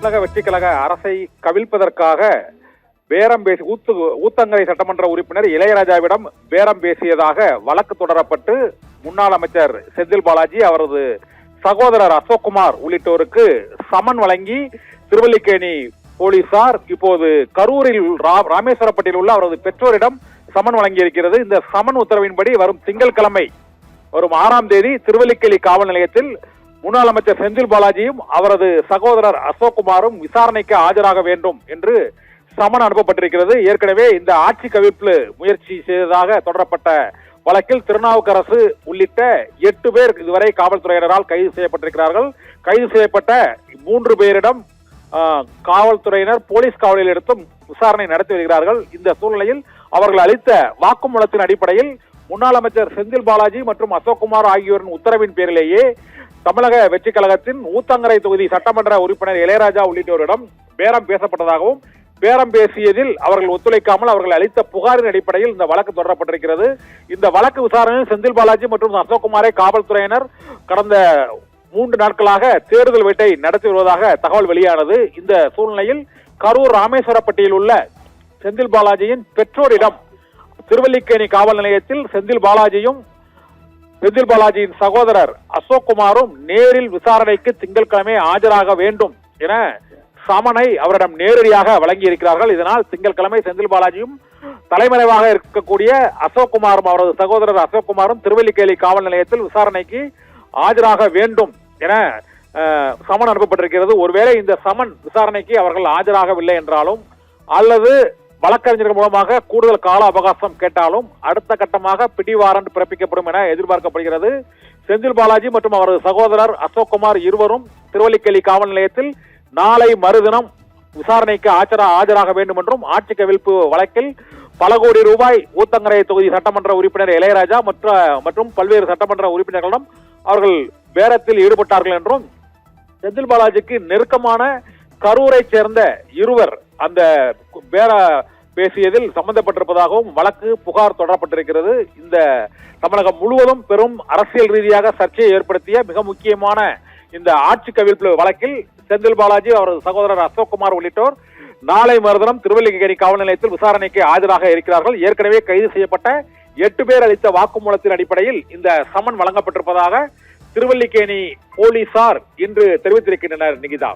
தமிழக வெற்றி கழக அரசை கவிழ்ப்பதற்காக பேரம் பேசி ஊத்தங்கரை சட்டமன்ற உறுப்பினர் இளையராஜாவிடம் பேரம் பேசியதாக வழக்கு தொடரப்பட்டு முன்னாள் அமைச்சர் செந்தில் பாலாஜி, அவரது சகோதரர் அசோக்குமார் உள்ளிட்டோருக்கு சமன் வழங்கி திருவல்லிக்கேணி போலீசார் இப்போது கரூரில் ராமேஸ்வரப்பட்டியில் உள்ள அவரது பெற்றோரிடம் சமன் வழங்கியிருக்கிறது. இந்த சமன் உத்தரவின்படி வரும் திங்கட்கிழமை வரும் 6ஆம் தேதி திருவல்லிக்கேணி காவல் நிலையத்தில் முன்னாள் அமைச்சர் செந்தில் பாலாஜியும் அவரது சகோதரர் அசோக்குமாரும் விசாரணைக்கு ஆஜராக வேண்டும் என்று சமன் அனுப்பப்பட்டிருக்கிறது. ஏற்கனவே இந்த ஆட்சி கவிழ்ப்பு முயற்சி செய்ததாக தொடரப்பட்ட வழக்கில் திருநாவுக்கரசு உள்ளிட்ட 8 பேர் இதுவரை காவல்துறையினரால் கைது செய்யப்பட்டிருக்கிறார்கள். கைது செய்யப்பட்ட 3 பேரிடம் காவல்துறையினர் போலீஸ் காவலில் எடுத்தும் விசாரணை நடத்தி வருகிறார்கள். இந்த சூழ்நிலையில் அவர்கள் அளித்த வாக்குமூலத்தின் அடிப்படையில் முன்னாள் அமைச்சர் செந்தில் பாலாஜி மற்றும் அசோக்குமார் ஆகியோரின் உத்தரவின் பேரிலேயே தமிழக வெற்றி கழகத்தின் ஊத்தங்கரை தொகுதி சட்டமன்ற உறுப்பினர் இளையராஜா உள்ளிட்டோரிடம் பேரம் பேசப்பட்டதாகவும், பேரம் பேசியதில் அவர்கள் ஒத்துழைக்காமல் அவர்கள் அளித்த புகாரின் அடிப்படையில் இந்த வழக்கு தொடரப்பட்டிருக்கிறது. இந்த வழக்கு விசாரணையில் செந்தில் பாலாஜி மற்றும் அசோக்குமாரை காவல்துறையினர் கடந்த 3 நாட்களாக தேடுதல் வேட்டை நடத்தி வருவதாக தகவல் வெளியானது. இந்த சூழ்நிலையில் கரூர் ராமேஸ்வரப்பட்டியில் உள்ள செந்தில் பாலாஜியின் பெற்றோரிடம் திருவல்லிக்கேணி காவல் நிலையத்தில் செந்தில் பாலாஜியின் சகோதரர் அசோக்குமாரும் நேரில் விசாரணைக்கு திங்கட்கிழமை ஆஜராக வேண்டும் என சமனை அவரிடம் நேரடியாக வழங்கி இருக்கிறார்கள். இதனால் திங்கட்கிழமை செந்தில் பாலாஜியும் தலைமறைவாக இருக்கக்கூடிய அசோக்குமாரும் அவரது சகோதரர் அசோக்குமாரும் திருவல்லிக்கேணி காவல் நிலையத்தில் விசாரணைக்கு ஆஜராக வேண்டும் என சமன் அனுப்பப்பட்டிருக்கிறது. ஒருவேளை இந்த சமன் விசாரணைக்கு அவர்கள் ஆஜராகவில்லை என்றாலும் அல்லது வழக்கறிஞர்கள் மூலமாக கூடுதல் கால அவகாசம் கேட்டாலும் அடுத்த கட்டமாக பிடி வாரண்ட் பிறப்பிக்கப்படும் என எதிர்பார்க்கப்படுகிறது. செந்தில் பாலாஜி மற்றும் அவரது சகோதரர் அசோக்குமார் இருவரும் திருவல்லிக்கேணி காவல் நிலையத்தில் நாளை மறுதினம் விசாரணைக்கு ஆஜராக வேண்டும் என்றும் ஆட்சி கவிழ்ப்பு வழக்கில் பல கோடி ரூபாய் ஊத்தங்கரை தொகுதி சட்டமன்ற உறுப்பினர் இளையராஜா மற்றும் பல்வேறு சட்டமன்ற உறுப்பினர்களிடம் அவர்கள் பேரத்தில் ஈடுபட்டார்கள் என்றும் செந்தில் பாலாஜிக்கு நெருக்கமான கரூரை சேர்ந்த இருவர் அந்த பேர பேசியதில் சம்பந்தப்பட்டிருப்பதாகவும் வழக்கு புகார் தொடரப்பட்டிருக்கிறது. இந்த தமிழகம் முழுவதும் பெரும் அரசியல் ரீதியாக சர்ச்சையை ஏற்படுத்திய மிக முக்கியமான இந்த ஆட்சி கவிழ்ப்பு வழக்கில் செந்தில் பாலாஜி, அவரது சகோதரர் அசோக்குமார் உள்ளிட்டோர் நாளை மறுதினம் திருவல்லிக்கேணி காவல் நிலையத்தில் விசாரணைக்கு ஆஜராக இருக்கிறார்கள். ஏற்கனவே கைது செய்யப்பட்ட 8 பேர் அளித்த வாக்குமூலத்தின் அடிப்படையில் இந்த சமன் வழங்கப்பட்டிருப்பதாக திருவல்லிக்கேணி போலீசார் இன்று தெரிவித்திருக்கின்றனர். நிகிதா.